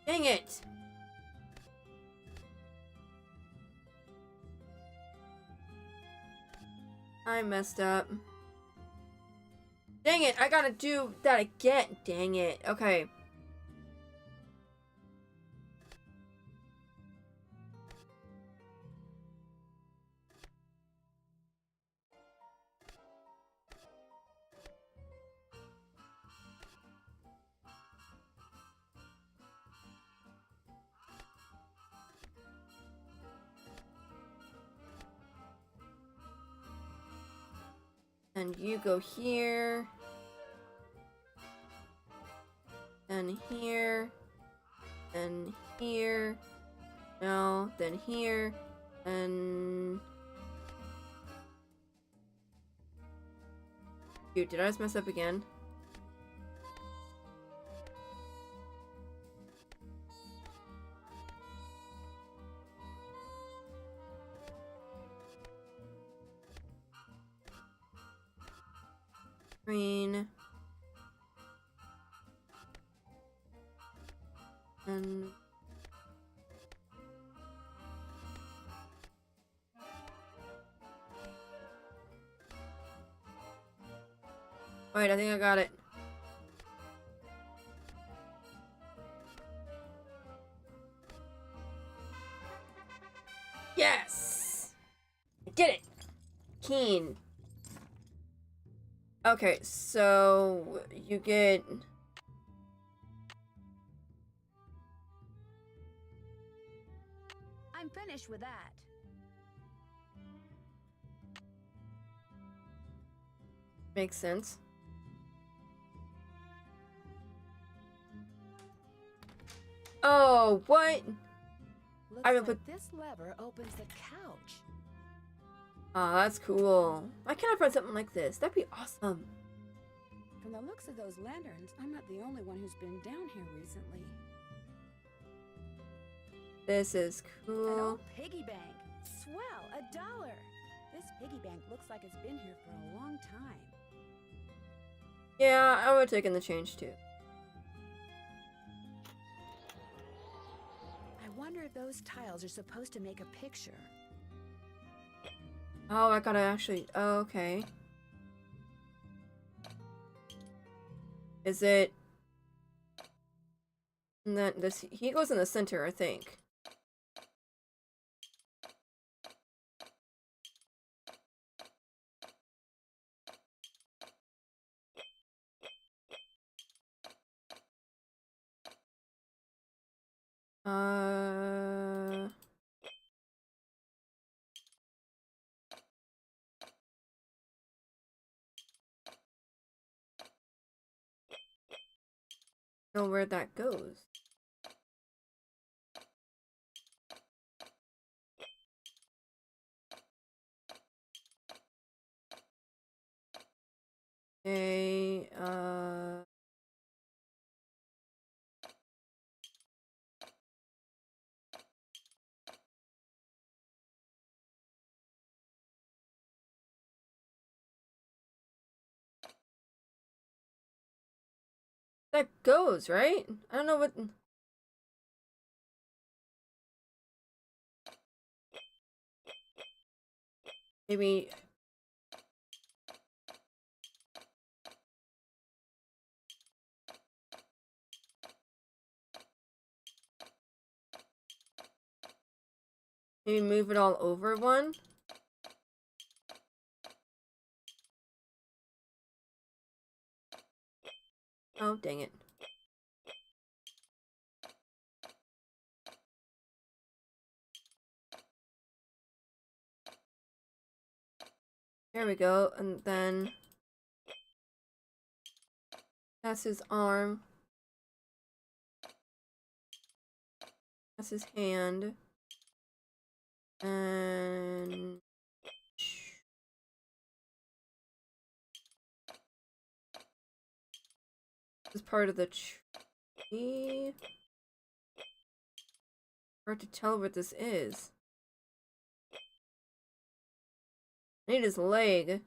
Dang it! I messed up. Dang it! I gotta do that again! Dang it. Okay. And you go here. And here. And here. No, then here. And... Dude, did I just mess up again? Green. And... Wait, I think I got it. Yes! I did it! Keen. Okay, so you get... I'm finished with that. Makes sense. Oh, what? Looks I will like put... this lever opens the couch. Oh, that's cool. Why can't I find something like this? That'd be awesome. From the looks of those lanterns, I'm not the only one who's been down here recently. This is An cool. old piggy bank. Swell, $1. This piggy bank looks like it's been here for a long time. Yeah, I would have taken the change too. I wonder if those tiles are supposed to make a picture. Oh, I gotta actually... Oh, okay. Is it... And then this... He goes in the center, I think. know where that goes. Okay, that goes, right? I don't know what... Maybe... Maybe move it all over one? Oh, dang it. There we go, and then... That's his arm. That's his hand. And... This is part of the tree. Hard to tell what this is. I need his leg.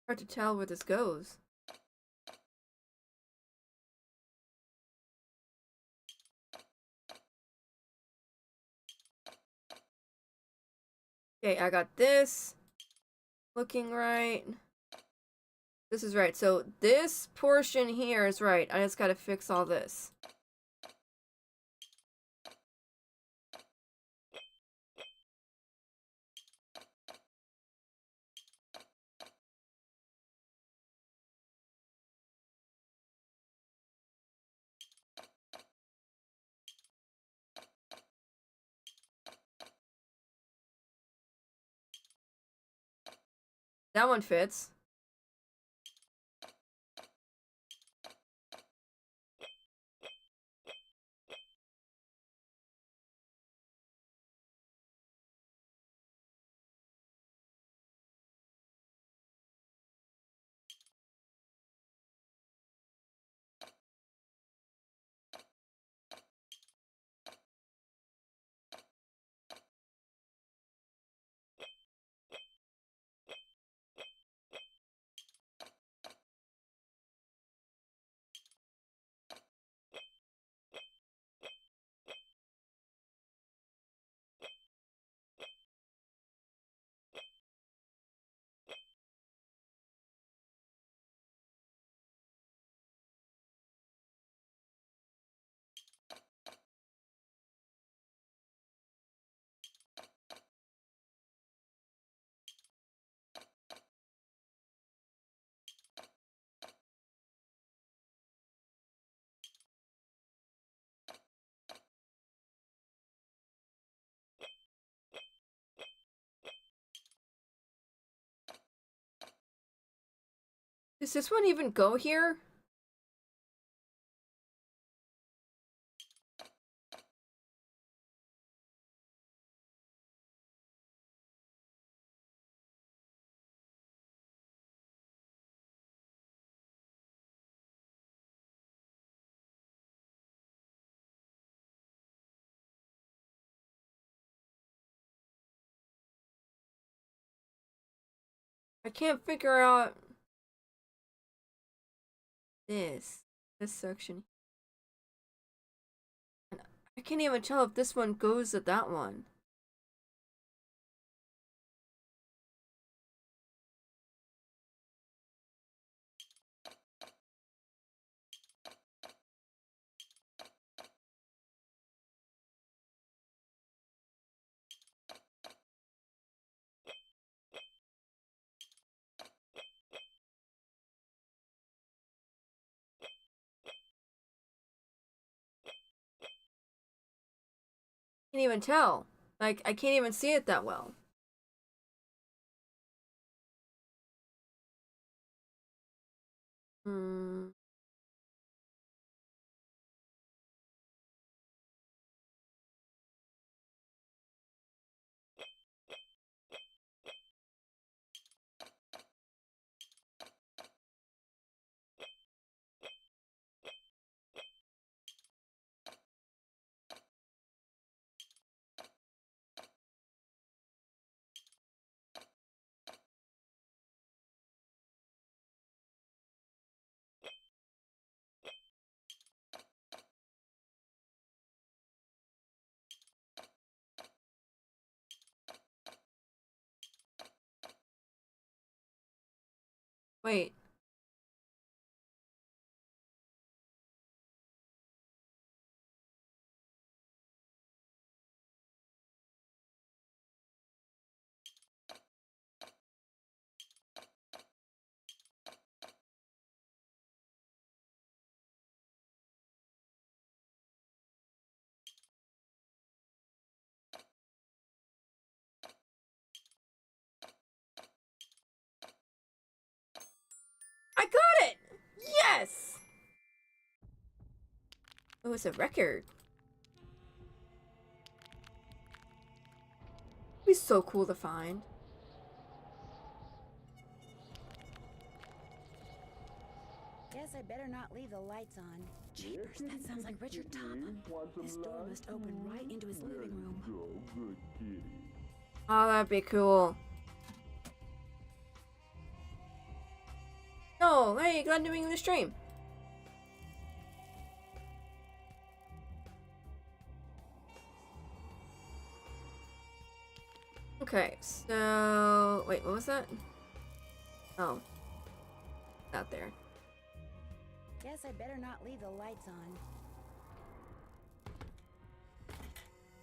Hard to tell where this goes. Okay, I got this. Looking right. This is right. So this portion here is right. I just gotta fix all this. That one fits. Does this one even go here? I can't figure out this section. I can't even tell if this one goes to that one. Can't even tell. Like, I can't even see it that well. Hmm. Wait. I got it! Yes! Oh, it's a record. It'd be so cool to find. Guess I better not leave the lights on. Jeepers, that sounds like Richard Topham. This door must open right into his living room. Oh, that'd be cool. Oh, hey, glad to be in the stream. Okay, so... Wait, what was that? Oh. Not there. Guess I better not leave the lights on.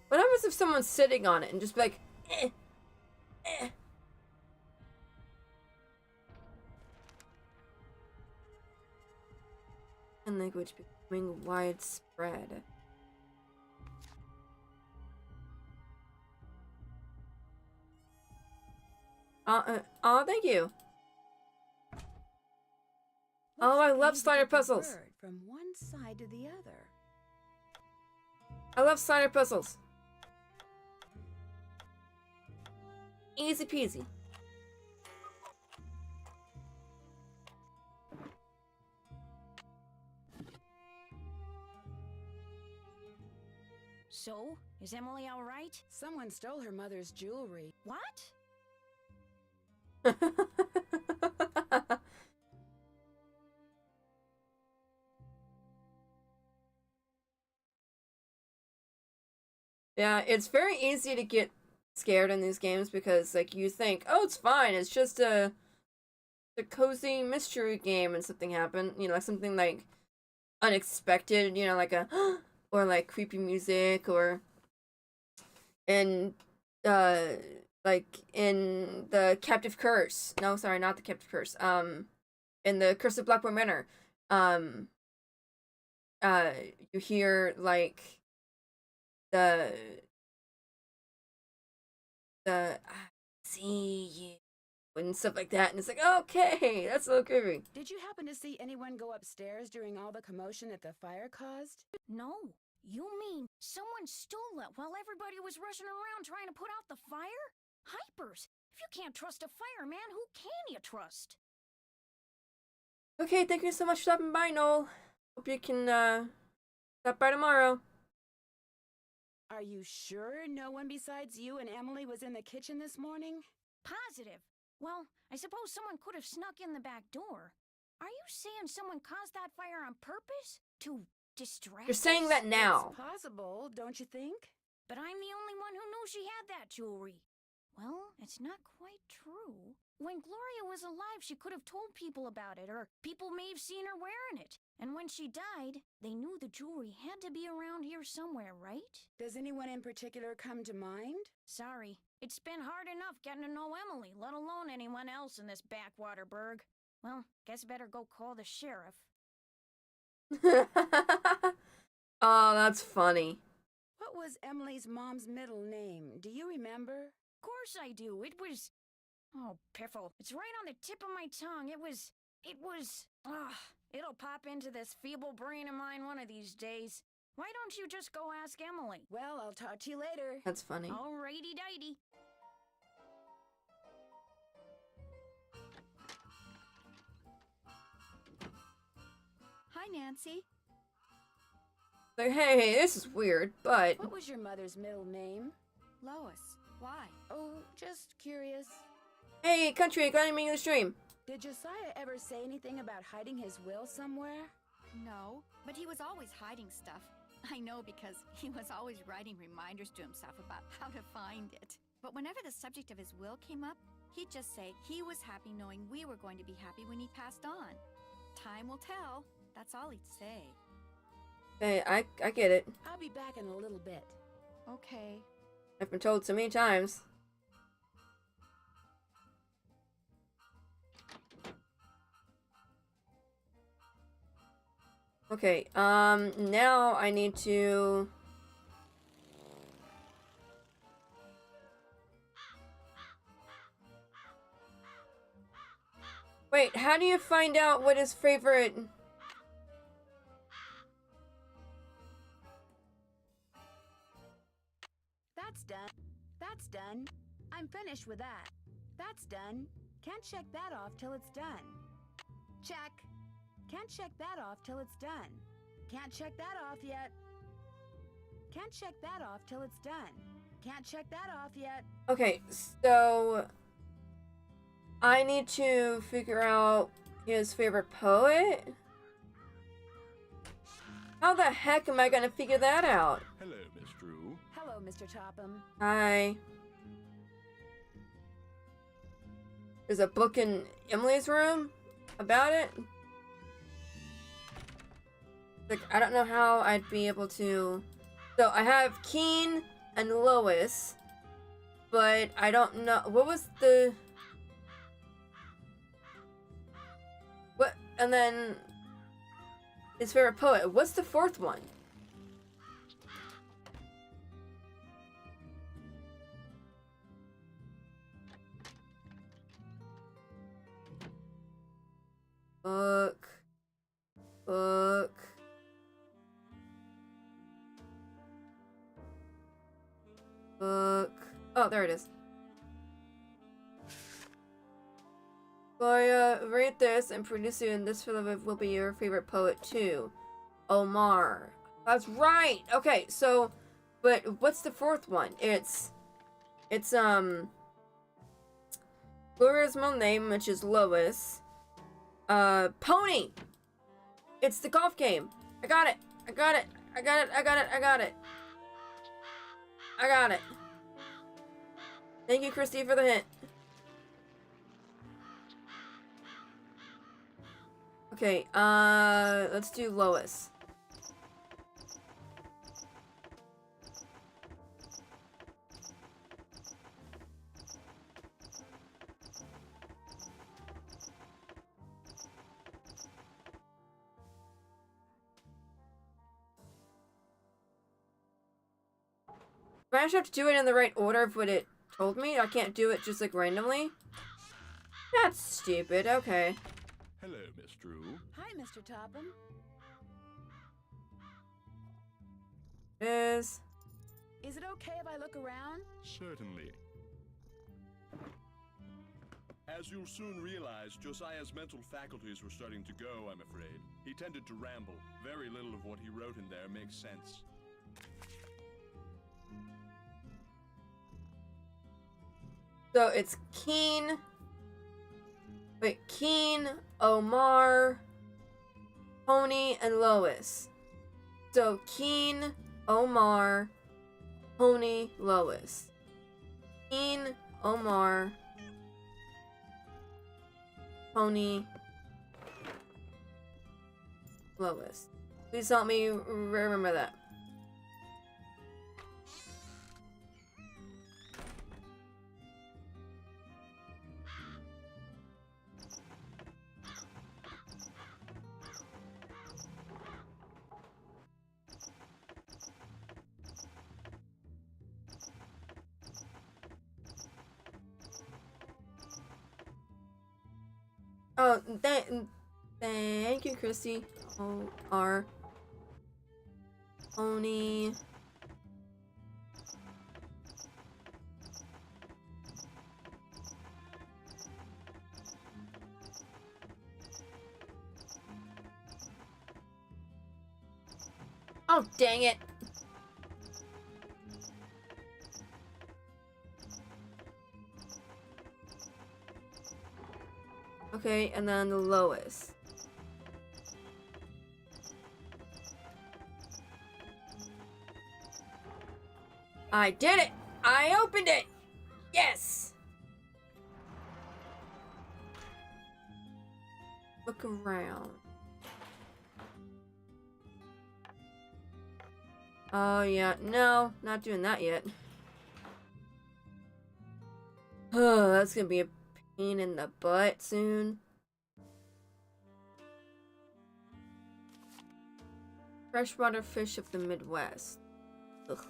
What happens if someone's sitting on it and just be like, eh, eh. And language becoming widespread. Thank you. Oh, I love slider puzzles. From one side to the other. I love slider puzzles. Easy peasy. So, is Emily all right? Someone stole her mother's jewelry. What? Yeah, it's very easy to get scared in these games because, like, you think, oh, it's fine, it's just a cozy mystery game and something happened, you know, like something like unexpected, you know, like a or like creepy music, or in like in the Captive Curse. No, sorry, not the Captive Curse. In the Curse of Blackboard Manor, you hear like the see you and stuff like that, and it's like, okay, that's so creepy. Did you happen to see anyone go upstairs during all the commotion that the fire caused? No. You mean someone stole it while everybody was rushing around trying to put out the fire? Hypers! If you can't trust a fireman, who can you trust? Okay, thank you so much for stopping by, Noel. Hope you can stop by tomorrow. Are you sure no one besides you and Emily was in the kitchen this morning? Positive. Well, I suppose someone could have snuck in the back door. Are you saying someone caused that fire on purpose? To distract You're saying us? that now. It's possible, don't you think? But I'm the only one who knew she had that jewelry. Well, it's not quite true. When Gloria was alive, she could have told people about it, or people may have seen her wearing it. And when she died, they knew the jewelry had to be around here somewhere, right? Does anyone in particular come to mind? Sorry. It's been hard enough getting to know Emily, let alone anyone else in this backwater burg. Well, guess better go call the sheriff. Oh, that's funny. What was Emily's mom's middle name? Do you remember? Of course I do. It was... Oh, piffle. It's right on the tip of my tongue. It was... It'll pop into this feeble brain of mine one of these days. Why don't you just go ask Emily? Well, I'll talk to you later. That's funny. Alrighty-dighty. Hi, Nancy. Like, hey, this is weird, but... What was your mother's middle name? Lois. Why? Oh, just curious. Hey, Country, glad to meet you in the stream. Did Josiah ever say anything about hiding his will somewhere? No, but he was always hiding stuff. I know because he was always writing reminders to himself about how to find it. But whenever the subject of his will came up, he'd just say he was happy knowing we were going to be happy when he passed on. Time will tell. That's all he'd say. Hey, I get it. I'll be back in a little bit. Okay. I've been told so many times. Okay, now I need to... Wait, how do you find out what his favorite... That's done. That's done. I'm finished with that. That's done. Can't check that off till it's done. Check. Can't check that off till it's done. Can't check that off yet. Can't check that off till it's done. Can't check that off yet. Okay, so... I need to figure out his favorite poet? How the heck am I gonna figure that out? Hello, Miss Drew. Hello, Mr. Topham. Hi. There's a book in Emily's room about it. Like, I don't know how I'd be able to... So, I have Keen and Lois, but I don't know... What was the... What? And then... His favorite poet. What's the fourth one? Book. Book. Book. Oh, there it is. Gloria, read this and pretty soon this will be your favorite poet too. Omar. That's right! Okay, so, but what's the fourth one? It's Gloria's middle name, which is Lois. Pony! It's the golf game. I got it. I got it. I got it. I got it. I got it. I got it. Thank you, Christy, for the hint. Okay, let's do Lois. Do I actually have to do it in the right order of what it told me? I can't do it just like randomly? That's stupid, okay. Hello, Miss Drew. Hi, Mr. Topham. Is it okay if I look around? Certainly. As you'll soon realize, Josiah's mental faculties were starting to go, I'm afraid. He tended to ramble. Very little of what he wrote in there makes sense. So it's Keen. Wait, Keen, Omar, Pony, and Lois. So Keen, Omar, Pony, Lois. Keen, Omar, Pony, Lois. Please help me remember that. Oh, thank you, Christy. Oh, our Oni. Oh, dang it. Okay, and then the lowest. I did it! I opened it! Yes! Look around. Oh, yeah. No, not doing that yet. Oh, that's gonna be a pain in the butt soon. Freshwater fish of the Midwest. Ugh.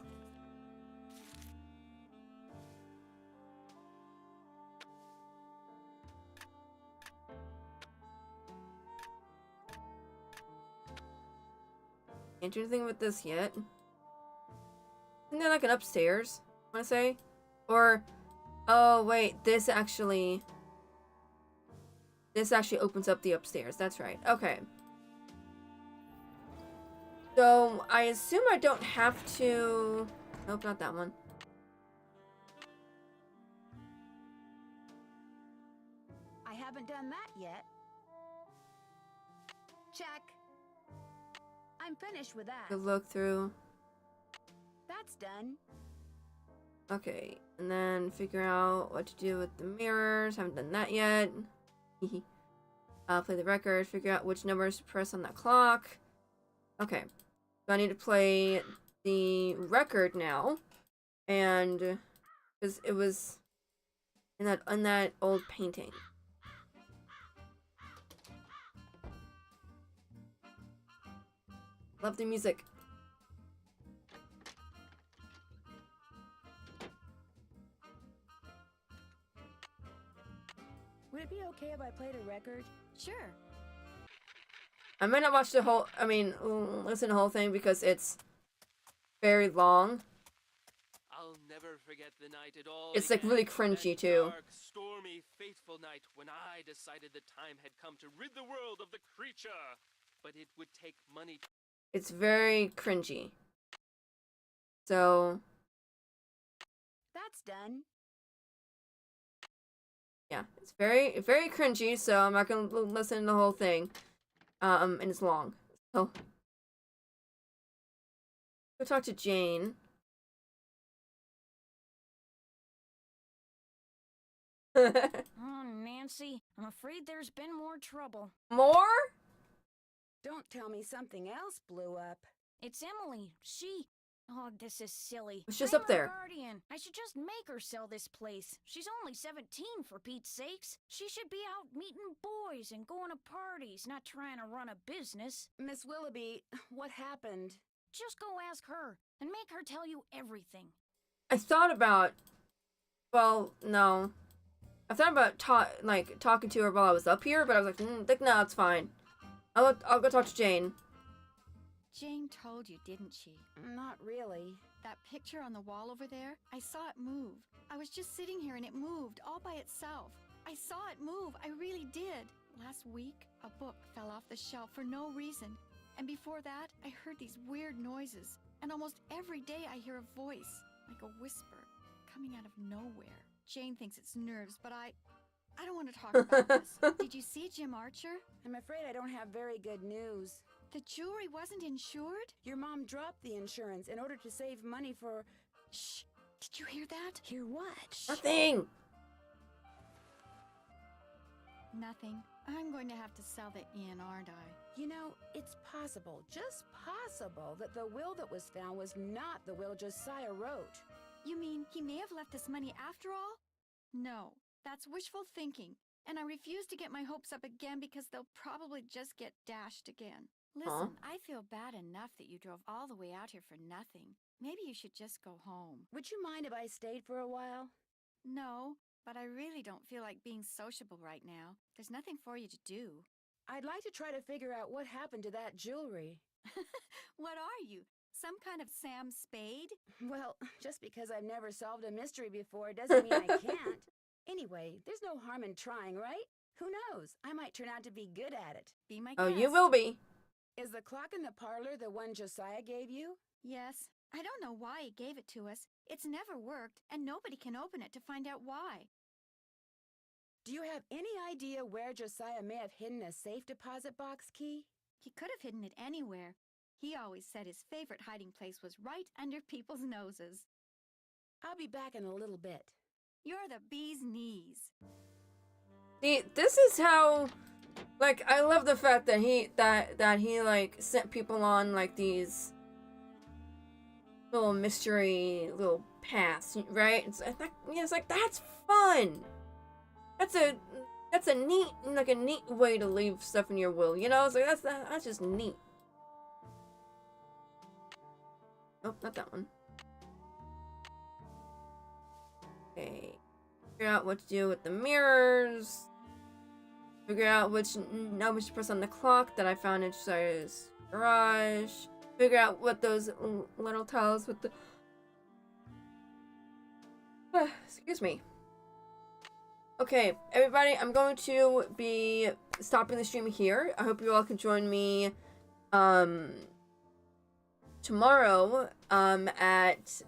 Can't do anything with this yet. Isn't there like an upstairs, I wanna say? Or, oh wait, this actually opens up the upstairs. That's right. Okay. So, I assume I don't have to... Nope, not that one. I haven't done that yet. Check. I'm finished with that. To look through. That's done. Okay, and then figure out what to do with the mirrors. Haven't done that yet. Play the record. Figure out which numbers to press on that clock. Okay, so I need to play the record now, and because it was in that old painting. Love the music. Would it be okay if I played a record? Sure. I might not watch the whole, listen to the whole thing because it's very long. I'll never forget the night it all It's like really cringy too. Dark, stormy, fateful night when I decided the time had come to rid the world of the creature. But it would take money. It's very cringy. So, That's done. yeah, it's very, very cringy, so I'm not gonna listen to the whole thing. And it's long. So, go talk to Jane. Oh, Nancy, I'm afraid there's been more trouble. More? Don't tell me something else blew up. It's Emily. Oh, this is silly. It's just I'm up there. her guardian. I should just make her sell this place. She's only 17, for Pete's sakes. She should be out meeting boys and going to parties, not trying to run a business. Miss Willoughby, what happened? Just go ask her and make her tell you everything. I thought about, well, no. I thought about talking to her while I was up here, but I was like, no, it's fine. I'll go talk to Jane. Jane told you, didn't she? Not really. That picture on the wall over there, I saw it move. I was just sitting here and it moved all by itself. I saw it move, I really did. Last week, a book fell off the shelf for no reason. And before that, I heard these weird noises. And almost every day I hear a voice, like a whisper, coming out of nowhere. Jane thinks it's nerves, but I don't want to talk about this. Did you see Jim Archer? I'm afraid I don't have very good news. The jewelry wasn't insured? Your mom dropped the insurance in order to save money for... Shh! Did you hear that? Hear what? Nothing. Nothing. I'm going to have to sell the inn, aren't I? You know, it's possible, just possible, that the will that was found was not the will Josiah wrote. You mean he may have left us money after all? No, that's wishful thinking. And I refuse to get my hopes up again because they'll probably just get dashed again. Listen, I feel bad enough that you drove all the way out here for nothing. Maybe you should just go home. Would you mind if I stayed for a while? No, but I really don't feel like being sociable right now. There's nothing for you to do. I'd like to try to figure out what happened to that jewelry. What are you? Some kind of Sam Spade? Well, just because I've never solved a mystery before doesn't mean I can't. Anyway, there's no harm in trying, right? Who knows? I might turn out to be good at it. Be my Oh, guest. you will be. Is the clock in the parlor the one Josiah gave you? Yes. I don't know why he gave it to us. It's never worked, and nobody can open it to find out why. Do you have any idea where Josiah may have hidden a safe deposit box key? He could have hidden it anywhere. He always said his favorite hiding place was right under people's noses. I'll be back in a little bit. You're the bee's knees. See, this is how, like, I love the fact that he like sent people on like these little mystery little paths, right? It's like that's fun. That's a neat way to leave stuff in your will, you know? It's like that's just neat. Oh, not that one. Okay. Figure out what to do with the mirrors. Figure out which numbers to press on the clock that I found in Josiah's garage. Figure out what those little tiles with the... excuse me. Okay, everybody, I'm going to be stopping the stream here. I hope you all can join me tomorrow at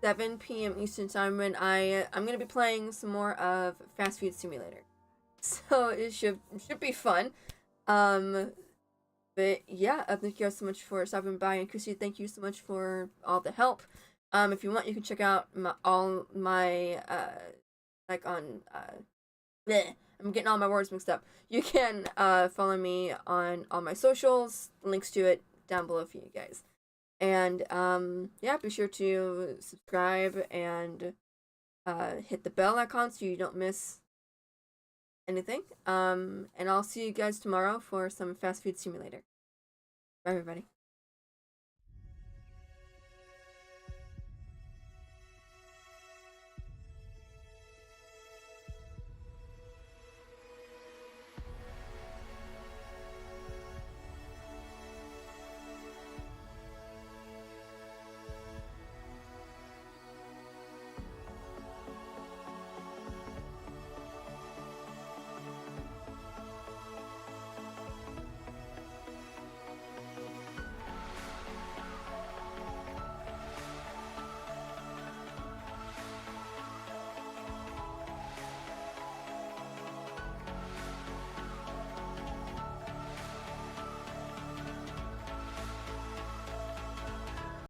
7 p.m. Eastern Time when I'm going to be playing some more of Fast Food Simulator. So it should be fun. But yeah, thank you guys so much for stopping by, and Chrissy, thank you so much for all the help. If you want, you can check out all my like on I'm getting all my words mixed up. You can follow me on all my socials. Links to it down below for you guys. And yeah, be sure to subscribe and hit the bell icon so you don't miss anything. And I'll see you guys tomorrow for some Fast Food Simulator. Bye, everybody.